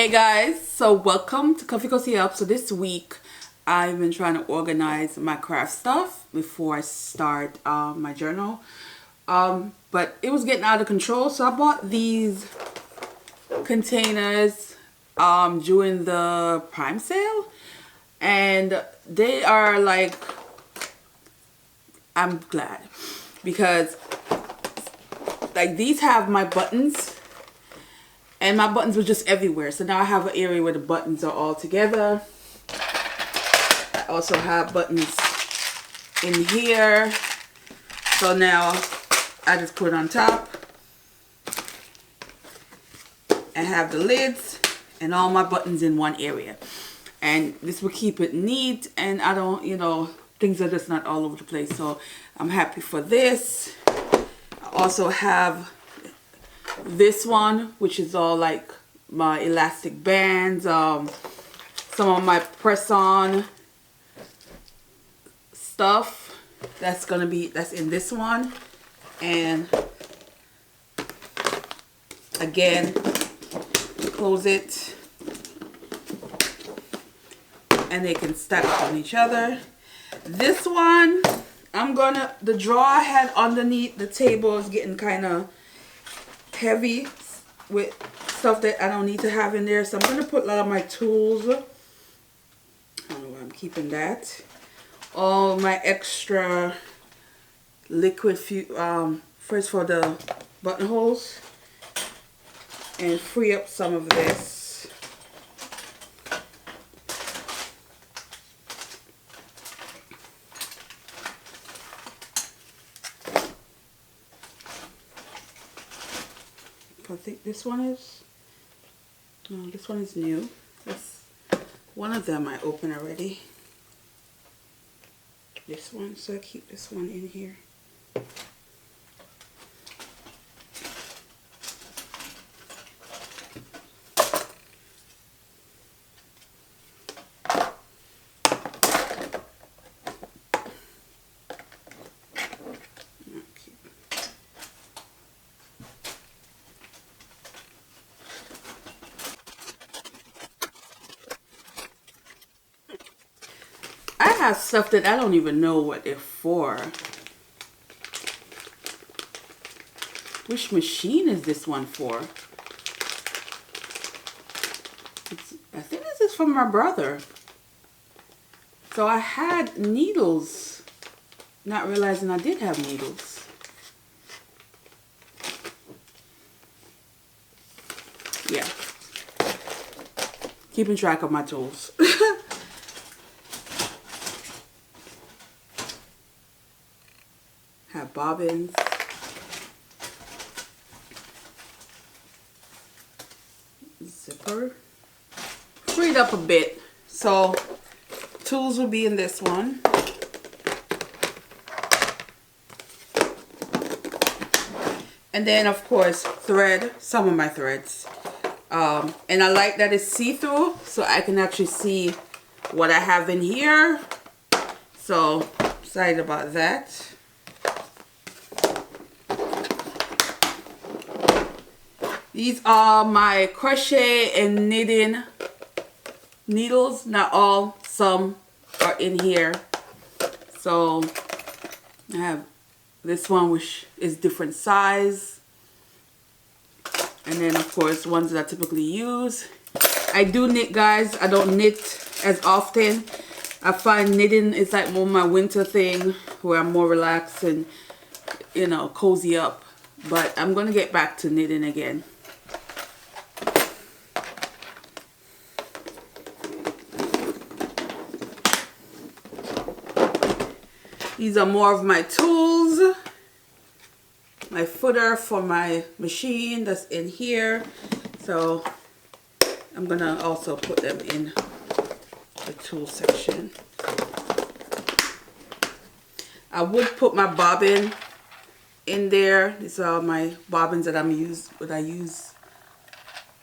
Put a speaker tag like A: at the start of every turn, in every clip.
A: Hey guys, so welcome to Coffee Cozy Up. So this week I've been trying to organize my craft stuff before I start my journal, but it was getting out of control, so I bought these containers during the Prime sale, and they are like, I'm glad because like these have my buttons. And my buttons were just everywhere. So now I have an area where the buttons are all together. I also have buttons in here. So now I just put it on top. And have the lids and all my buttons in one area. And this will keep it neat, and I don't, things are just not all over the place. So I'm happy for this. I also have this one, which is all like my elastic bands, some of my press-on stuff that's in this one. And again, close it and they can stack on each other. This one, the drawer I had underneath the table is getting kind of heavy with stuff that I don't need to have in there, so I'm going to put a lot of my tools. I don't know where I'm keeping that. All my extra liquid first for the buttonholes, and free up some of this. I think this one is, no, this one is new. One of them I opened already. This one, so I keep this one in here. I have stuff that I don't even know what they're for. Which machine is this one for? I think this is from my brother. So I had needles, not realizing I did have needles. Yeah. Keeping track of my tools. Have bobbins. Zipper. Freed up a bit. So tools will be in this one. And then of course thread, some of my threads. And I like that it's see-through, so I can actually see what I have in here. So excited about that. These are my crochet and knitting needles. Not all, some are in here. So I have this one, which is different size. And then of course ones that I typically use. I do knit, guys. I don't knit as often. I find knitting is like more my winter thing, where I'm more relaxed and cozy up. But I'm gonna get back to knitting again. These are more of my tools. My footer for my machine that's in here. So I'm gonna also put them in the tool section. I would put my bobbin in there. These are my bobbins that I use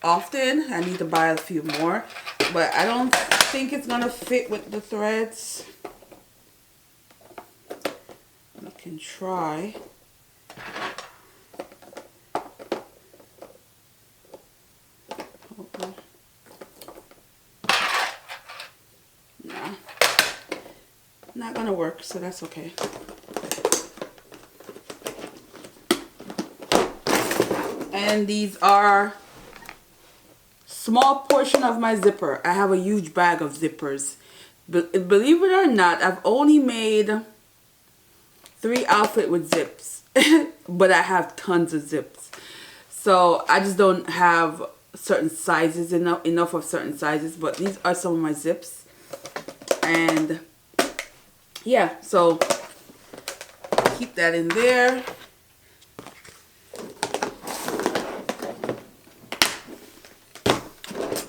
A: often. I need to buy a few more, but I don't think it's gonna fit with the threads. I can try. work, so that's okay. And these are small portion of my zipper. I have a huge bag of zippers. Believe it or not, I've only made 3 outfits with zips. But I have tons of zips. So I just don't have certain sizes, enough of certain sizes. But these are some of my zips. And yeah, so keep that in there.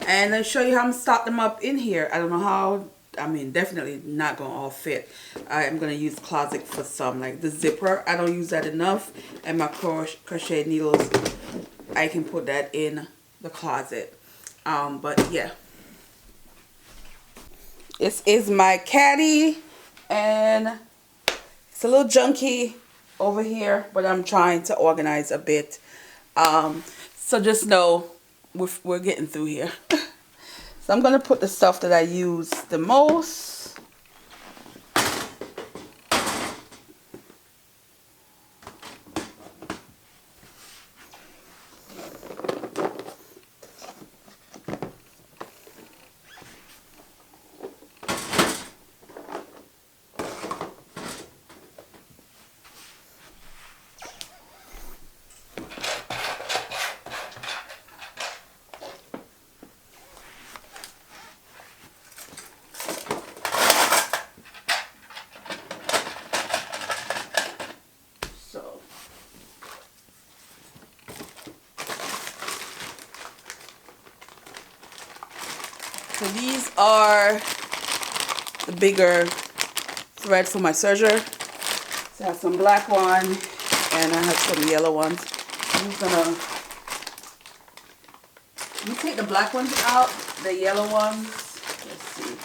A: And I'll show you how I'm stock them up in here. I don't know how, I mean, definitely not going to all fit. I'm going to use closet for some, like the zipper. I don't use that enough. And my crochet needles, I can put that in the closet. But yeah. This is my caddy. And it's a little junky over here, but I'm trying to organize a bit. So just know we're getting through here. So I'm going to put the stuff that I use the most. So these are the bigger thread for my serger. So I have some black one and I have some yellow ones. I'm gonna take the black ones out, the yellow ones. Let's see.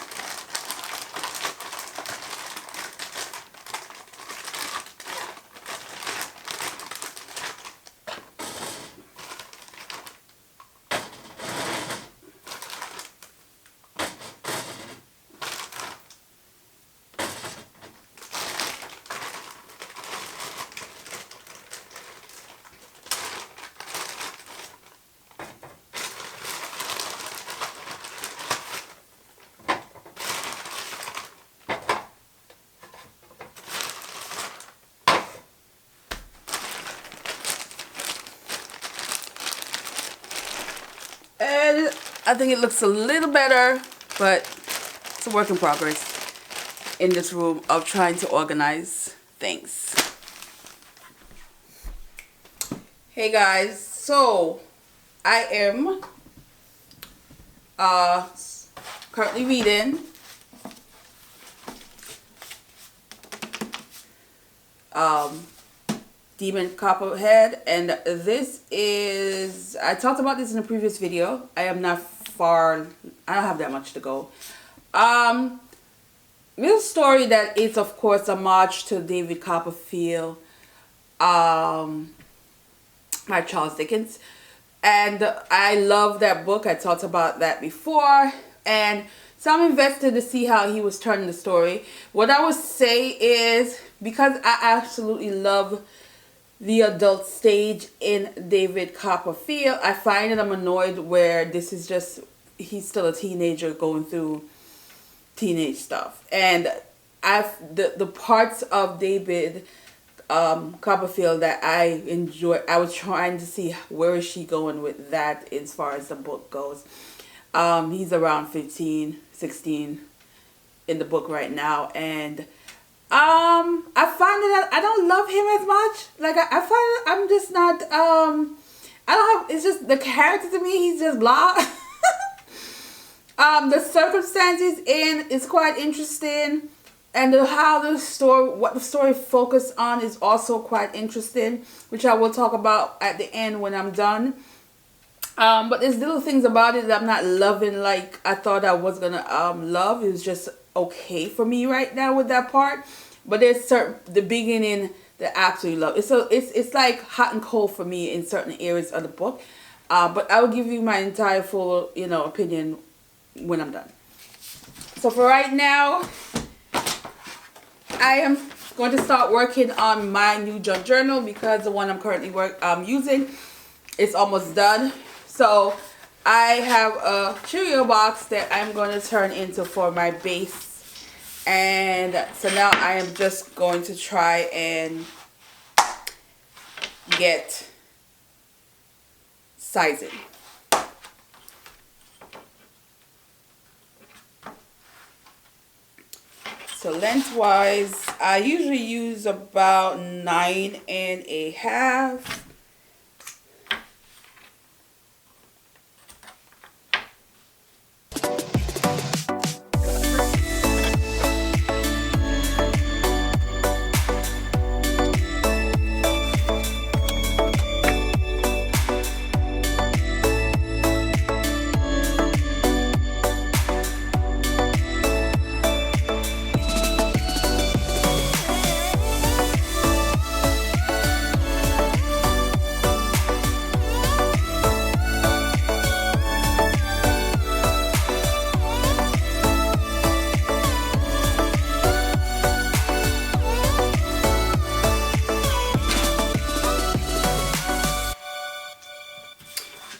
A: And I think it looks a little better, but it's a work in progress in this room of trying to organize things. Hey guys, so I am currently reading DemonCopperhead, and this is, I talked about this in a previous video. I am not far, I don't have that much to go. This story that is of course a homage to David Copperfield by Charles Dickens, and I love that book. I talked about that before, and so I'm invested to see how he was turning the story. What I would say is, because I absolutely love the adult stage in David Copperfield, I find that I'm annoyed where this is just, he's still a teenager going through teenage stuff. And the parts of David Copperfield that I enjoy, I was trying to see where is she going with that as far as the book goes. He's around 15, 16 in the book right now, and I find that I don't love him as much. Like I find that I'm just not I don't have, it's just the character to me, he's just blah. The circumstances in is quite interesting, and how the story, what the story focused on is also quite interesting, which I will talk about at the end when I'm done. But there's little things about it that I'm not loving like I thought I was gonna love. It was just okay for me right now with that part. But there's certain, the beginning that I absolutely love. It's like hot and cold for me in certain areas of the book. But I will give you my entire full, you know, opinion when I'm done. So for right now, I am going to start working on my new junk journal because the one I'm currently using is almost done. So I have a Cheerio box that I'm going to turn into for my base. And so now I am just going to try and get sizing. So lengthwise, I usually use about 9.5.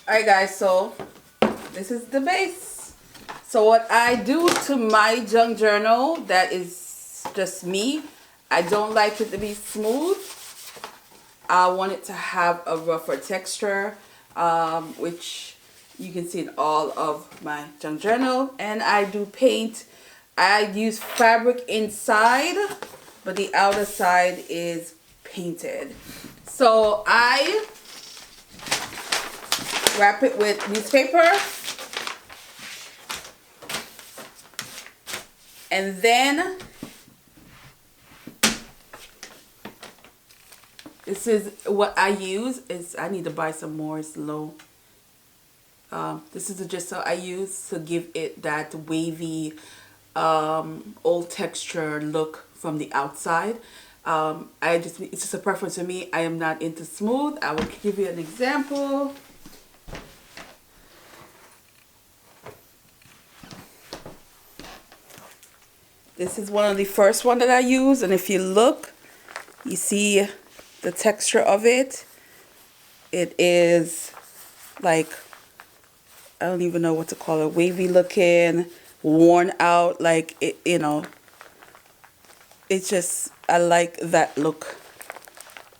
A: Alright guys, so this is the base. So what I do to my junk journal, that is just me, I don't like it to be smooth. I want it to have a rougher texture, which you can see in all of my junk journal. And I do paint. I use fabric inside, but the outer side is painted. So I wrap it with newspaper, and then this is what I use. I need to buy some more. It's low. This is the gesso I use to give it that wavy old texture look from the outside. It's just a preference for me. I am not into smooth. I will give you an example. This is one of the first one that I use, and if you look, you see the texture of it. It is like, I don't even know what to call it, wavy looking, worn out, like it, you know. It's just, I like that look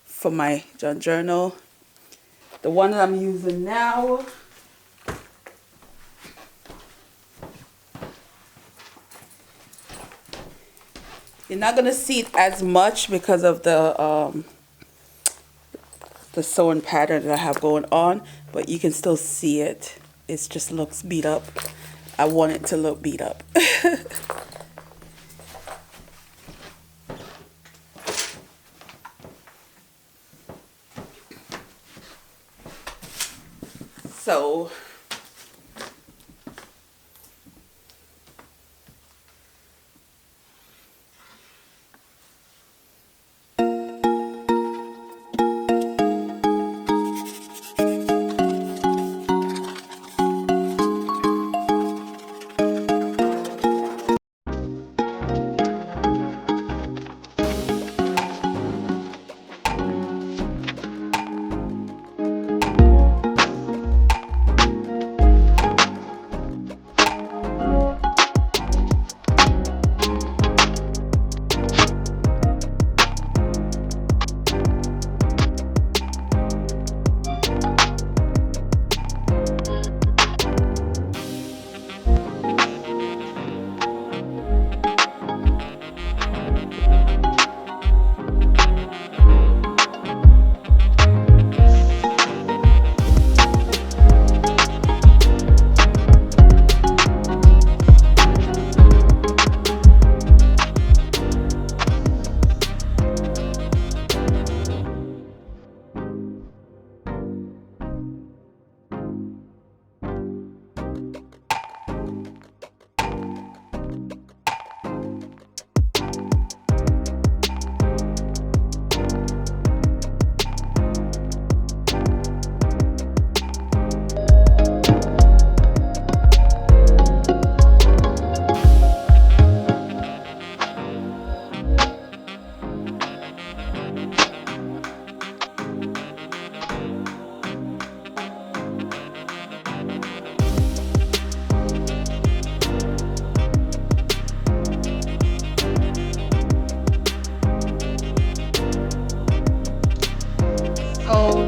A: for my junk journal. The one that I'm using now, you're not gonna see it as much because of the sewing pattern that I have going on, but you can still see it. It just looks beat up. I want it to look beat up. So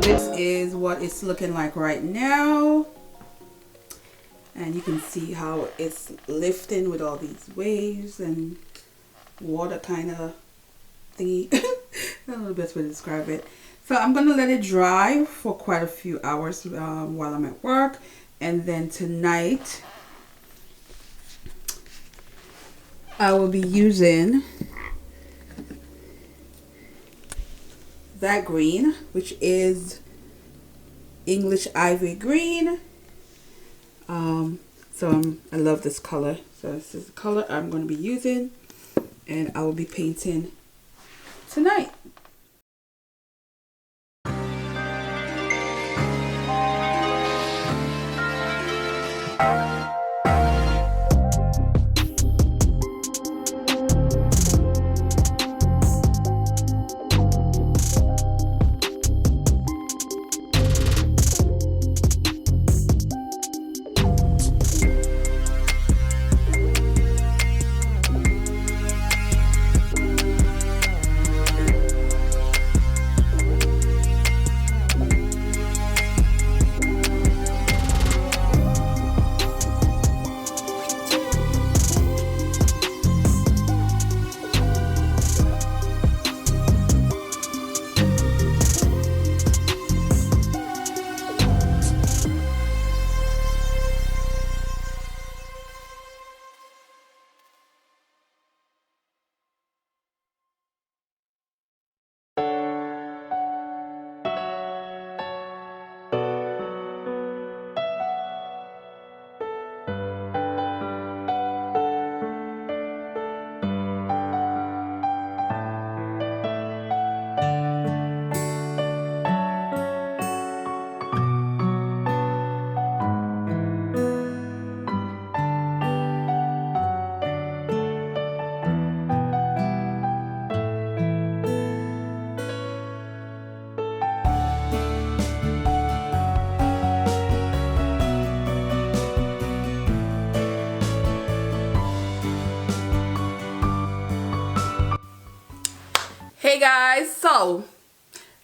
A: this is what it's looking like right now. And you can see how it's lifting with all these waves and water kind of thingy. I don't know the best way to describe it. So I'm going to let it dry for quite a few hours while I'm at work. And then tonight, I will be using that green, which is English Ivory Green. I love this color. So this is the color I'm going to be using, and I will be painting tonight. Hey guys, so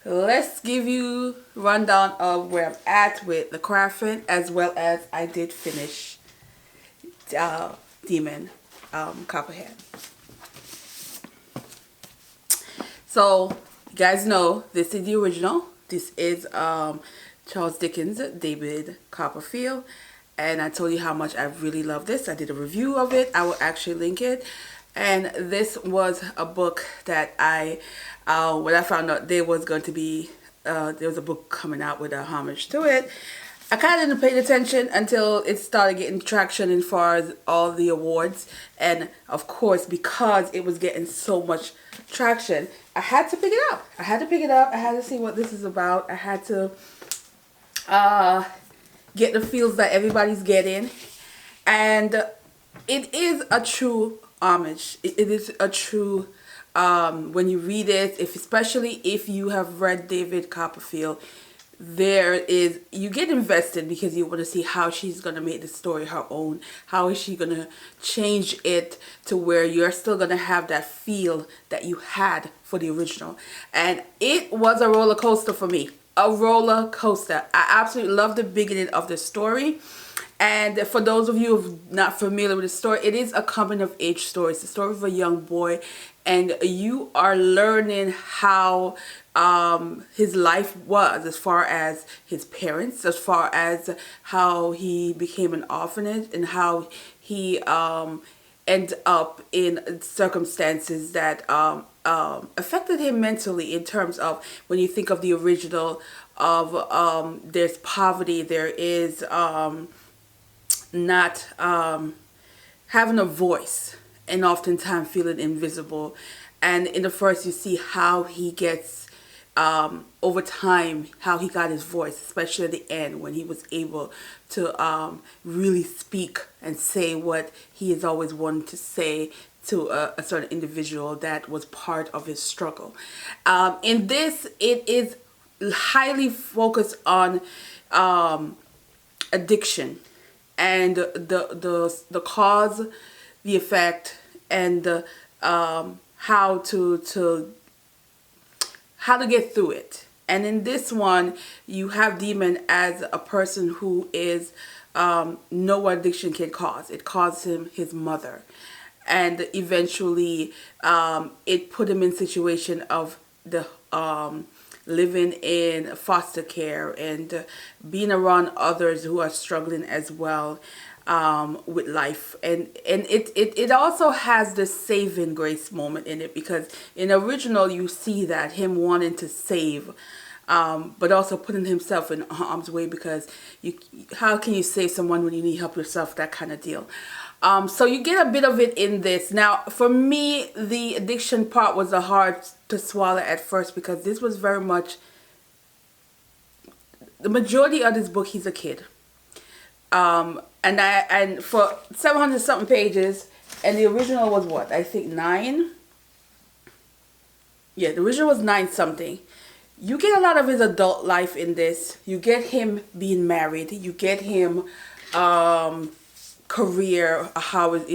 A: let's give you a rundown of where I'm at with the crafting, as well as I did finish Demon Copperhead. So you guys know this is the original. This is Charles Dickens' David Copperfield, and I told you how much I really love this. I did a review of it. I will actually link it. And this was a book that when I found out there was going to be, there was a book coming out with a homage to it, I kind of didn't pay attention until it started getting traction as far as all the awards. And of course, because it was getting so much traction, I had to pick it up. I had to pick it up. I had to see what this is about. I had to get the feels that everybody's getting. And it is a true homage. It is a true, when you read it, especially if you have read David Copperfield, you get invested because you want to see how she's going to make the story her own. How is she going to change it to where you're still going to have that feel that you had for the original. And it was a roller coaster for me. A roller coaster. I absolutely love the beginning of the story. And for those of you who are not familiar with the story, it is a coming of age story. It's the story of a young boy, and you are learning how his life was, as far as his parents, as far as how he became an orphanage, and how he ended up in circumstances that affected him mentally, in terms of when you think of the original of there's poverty, there is not having a voice, and oftentimes feeling invisible. And in the first, you see how he gets over time, how he got his voice, especially at the end when he was able to really speak and say what he has always wanted to say to a certain individual that was part of his struggle. In this, it is highly focused on addiction, and the cause, the effect, and how to get through it. And in this one, you have Demon as a person who is know what addiction can cause. It caused him his mother. And eventually, it put him in situation of the living in foster care and being around others who are struggling as well with life. And it also has the saving grace moment in it, because in the original you see that him wanting to save, but also putting himself in harm's way, because how can you save someone when you need help yourself, that kind of deal. So you get a bit of it in this. Now, for me, the addiction part was hard to swallow at first, because this was very much, the majority of this book, he's a kid. And for 700 something pages, and the original was what? I think 9? Yeah, the original was 9 something. You get a lot of his adult life in this. You get him being married. You get him career, how is,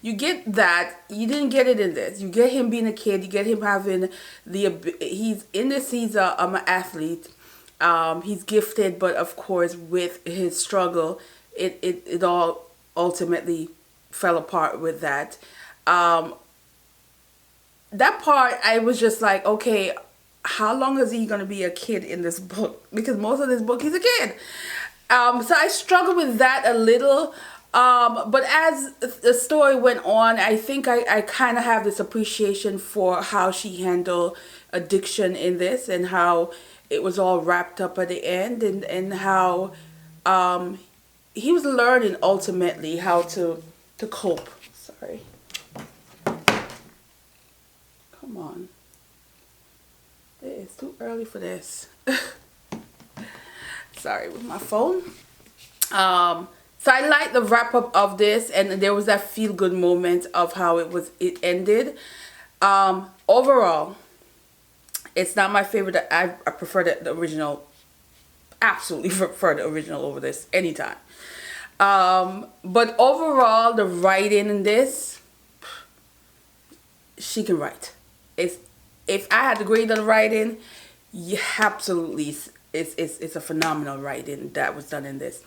A: you get that. You didn't get it in this. You get him being a kid. You get him having he's in this, he's an athlete. He's gifted, but of course with his struggle, it all ultimately fell apart with that. That part, I was just like, okay, how long is he going to be a kid in this book? Because most of this book, he's a kid. So I struggled with that a little. But as the story went on, I think I kind of have this appreciation for how she handled addiction in this, and how it was all wrapped up at the end, and how he was learning ultimately how to cope. Sorry. Come on. It's too early for this. Sorry, with my phone. So I like the wrap up of this, and there was that feel good moment of how it ended. Overall, it's not my favorite. I prefer the original. Absolutely prefer the original over this anytime. But overall, the writing in this, she can write. If I had to grade on the writing, yeah, absolutely, it's a phenomenal writing that was done in this.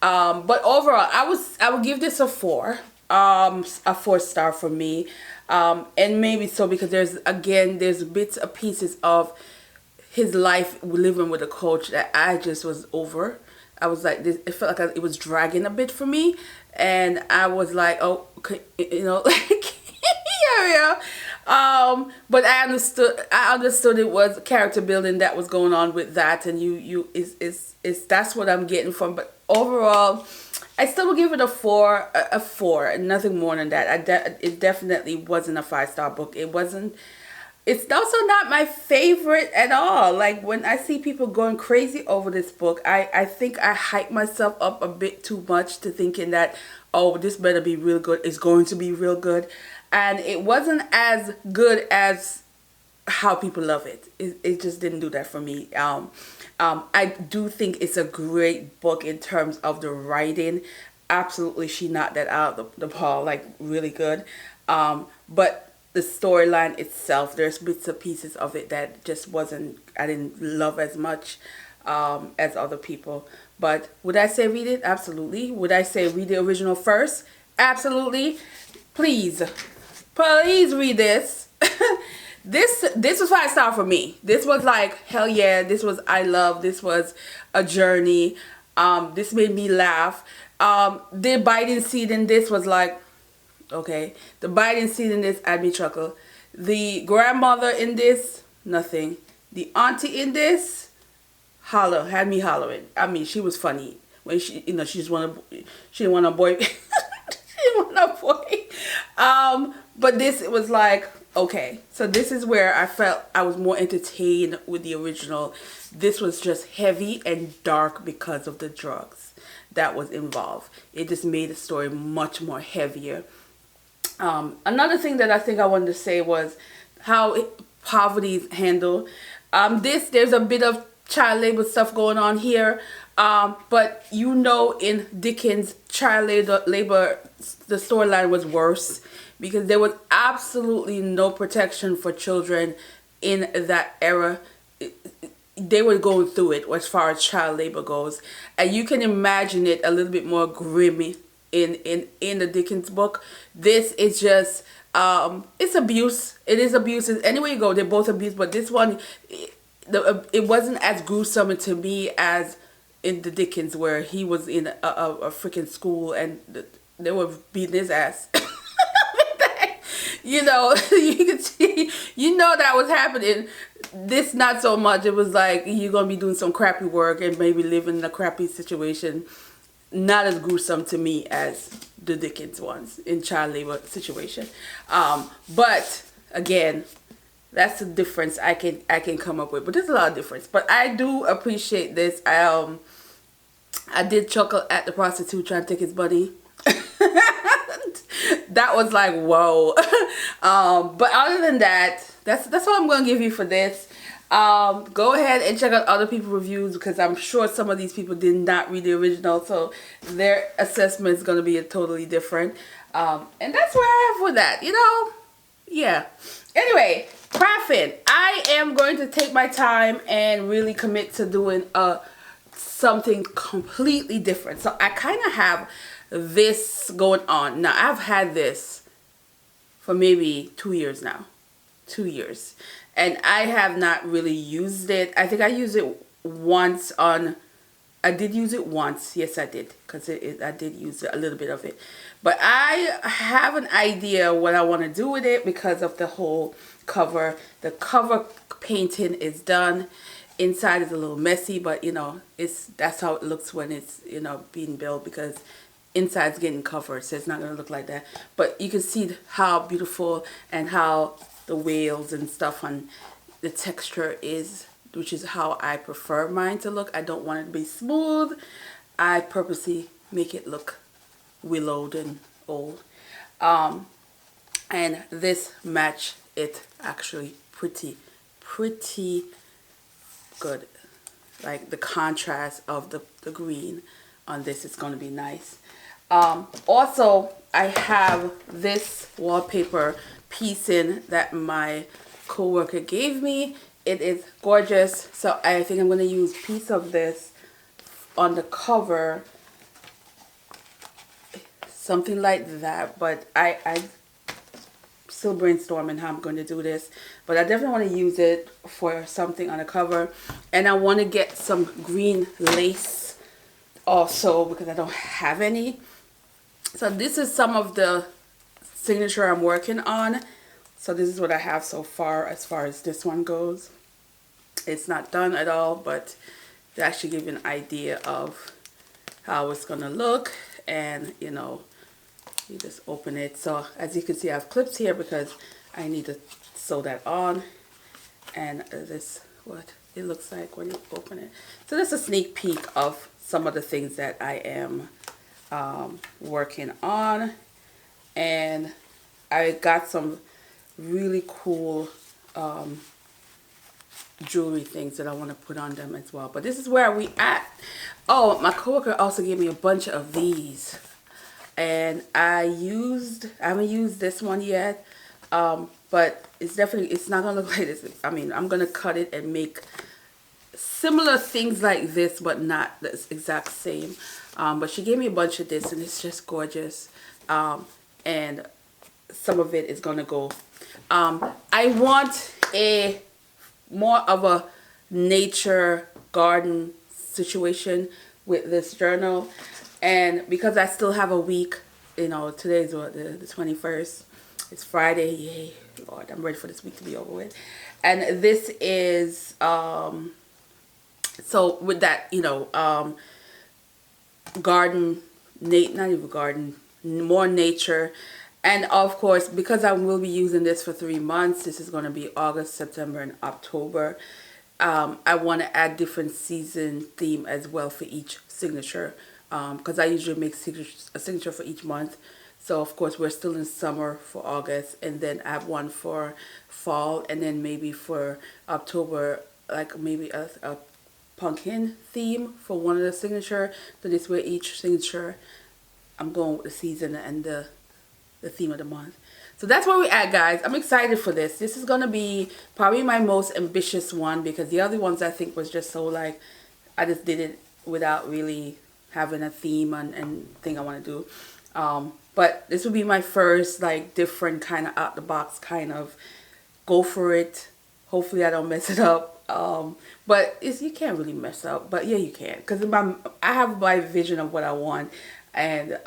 A: But overall, I would give this a 4, a 4-star for me, and maybe so because there's bits and pieces of his life living with a coach that I just was over. I was like, it felt like it was dragging a bit for me, and I was like, oh, okay, like yeah. But I understood it was character building that was going on with that, and that's what I'm getting from. But overall, I still would give it a 4, nothing more than that. It definitely wasn't a 5-star book. It wasn't. It's also not my favorite at all. Like, when I see people going crazy over this book, I think I hype myself up a bit too much to thinking that, oh, this better be real good. It's going to be real good. And it wasn't as good as how people love it. It just didn't do that for me. I do think it's a great book in terms of the writing. Absolutely, she knocked that out of the ball, like, really good. But the storyline itself, there's bits and pieces of it that just I didn't love as much as other people. But would I say read it? Absolutely. Would I say read the original first? Absolutely. Please read this. This was 5-star for me. This was like, hell yeah. This was I love. This was a journey. This made me laugh. The biting scene in this was like, okay. The biting scene in this had me chuckle. The grandmother in this, nothing. The auntie in this, had me hollering. I mean, she was funny when she didn't want a boy. She didn't want a boy. But this, it was like, okay. So this is where I felt I was more entertained with the original. This was just heavy and dark because of the drugs that was involved. It just made the story much more heavier. Another thing that I think I wanted to say was how poverty is handled. There's a bit of child labor stuff going on here. But in Dickens' child labor, the storyline was worse because there was absolutely no protection for children in that era. they were going through it as far as child labor goes, and you can imagine it a little bit more grimy in the Dickens book. This is just it's abuse. It is abuse. Anywhere you go, they're both abuse. But this one, it wasn't as gruesome to me as in the Dickens, where he was in a freaking school and they were beating his ass. You know, you can see, you know that was happening. This not so much. It was like you're gonna be doing some crappy work and maybe living in a crappy situation. Not as gruesome to me as the Dickens ones in child labor situation. But again, that's the difference I can come up with. But there's a lot of difference. But I do appreciate this. I did chuckle at the prostitute trying to take his money. That was like, whoa. But other than that, that's what I'm gonna give you for this. Go ahead and check out other people's reviews, because I'm sure some of these people did not read the original, so their assessment is gonna be totally different. And that's where I have with that, you know. Yeah. Anyway, crafting. I am going to take my time and really commit to doing something completely different. So I kind of have this going on. Now, I've had this for maybe 2 years now. 2 years. And I have not really used it. I think I used it once on... I did use it once. Yes, I did. Because I did use a little bit of it. But I have an idea what I want to do with it because of the whole cover. The cover painting is done. Inside is a little messy, but you know, that's how it looks when it's, you know, being built, because inside's getting covered, so it's not going to look like that. But you can see how beautiful and how the whales and stuff on the texture is, which is how I prefer mine to look. I don't want it to be smooth. I purposely make it look willowed and old. And this match it actually pretty good. Like the contrast of the green on this is going to be nice. Also, I have this wallpaper piece in that my co-worker gave me. It is gorgeous, so I think I'm going to use a piece of this on the cover, something like that. But I still brainstorming how I'm going to do this, but I definitely want to use it for something on the cover. And I want to get some green lace also, because I don't have any. So this is some of the signature I'm working on. So this is what I have so far as this one goes. It's not done at all, but to actually give you an idea of how it's gonna look. And you know, you just open it. So as you can see, I have clips here because I need to sew that on. And this what it looks like when you open it. So this is a sneak peek of some of the things that I am working on. And I got some really cool jewelry things that I want to put on them as well. But this is where we at. Oh, my coworker also gave me a bunch of these, and I haven't used this one yet, but it's not gonna look like this. I mean, I'm gonna cut it and make similar things like this, but not the exact same. But she gave me a bunch of this, and it's just gorgeous. And some of it is gonna go. I want a more of a nature garden situation with this journal, and because I still have a week, you know, today's what, the 21st. It's Friday. Yay, Lord, I'm ready for this week to be over with. And this is so with that, you know, garden, not even garden, more nature. And of course, because I will be using this for 3 months, this is going to be August, September, and October. I want to add different season theme as well for each signature, because I usually make a signature for each month. So of course, we're still in summer for August, and then I have one for fall, and then maybe for October, like maybe a pumpkin theme for one of the signature. So this way, each signature, I'm going with the season and the theme of the month. So that's where we're at, guys. I'm excited for this. This is gonna be probably my most ambitious one, because the other ones I think was just so like, I just did it without really having a theme and thing I want to do. But this will be my first like different kind of out the box kind of go for it. Hopefully I don't mess it up. But you can't really mess up, but yeah, you can, because I have my vision of what I want. And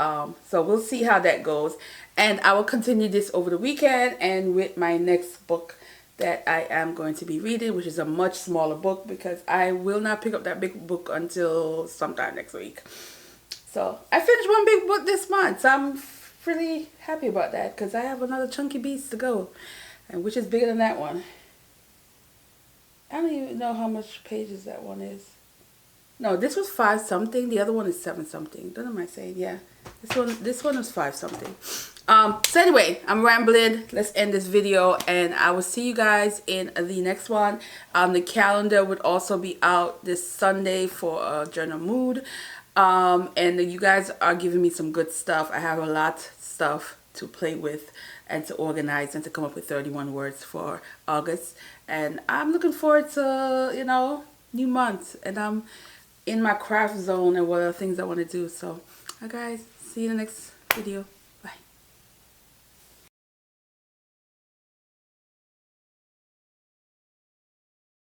A: so we'll see how that goes. And I will continue this over the weekend and with my next book that I am going to be reading, which is a much smaller book, because I will not pick up that big book until sometime next week. So I finished one big book this month, so I'm really happy about that, because I have another chunky beast to go, and which is bigger than that one. I don't even know how much pages that one is. No, this was 5 something. The other one is 7 something. What am I saying? Yeah, this one was 5 something. So anyway, I'm rambling. Let's end this video, and I will see you guys in the next one. The calendar would also be out this Sunday for Journal Mood. And you guys are giving me some good stuff. I have a lot of stuff to play with and to organize and to come up with 31 words for August. And I'm looking forward to, you know, new month. And I'm in my craft zone and what are things I want to do. So, guys, see you in the next video.